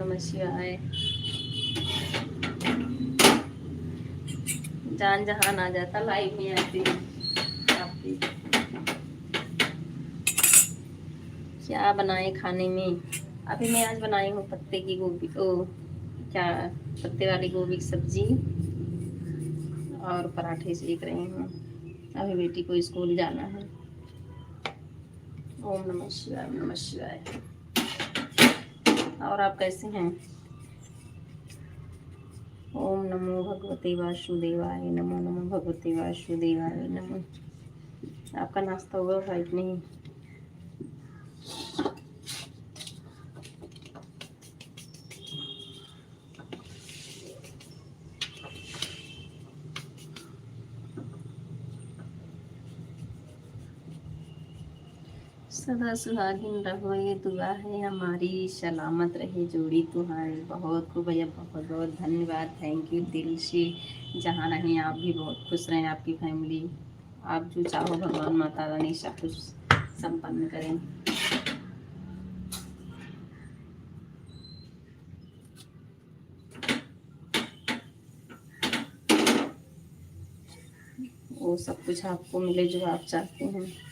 नमः शिवाय। जान जहान आ जाता लाइव में आती आपकी। क्या बनाए खाने में? अभी मैं आज बनाई हूँ पत्ते की गोभी, ओ क्या, पत्ते वाली गोभी की सब्जी और पराठे सेक रही हूँ। अभी बेटी को स्कूल जाना है। ओम नमः शिवाय, नमः शिवाय। और आप कैसे हैं? ओम नमो भगवते वासुदेवाय, नमो नमो भगवते वासुदेवाय नमो। आपका नाश्ता हुआ है कि नहीं? सदा सुहागिन रहो ये दुआ है हमारी, सलामत रहे जोड़ी तुम्हारी। बहुत खूब भैया, बहुत बहुत धन्यवाद, थैंक यू दिल से। जहाँ रहें आप भी बहुत खुश रहें, आपकी फैमिली। आप जो चाहो भगवान माता रानी सब कुछ संपन्न करें। वो सब कुछ आपको मिले जो आप चाहते हैं।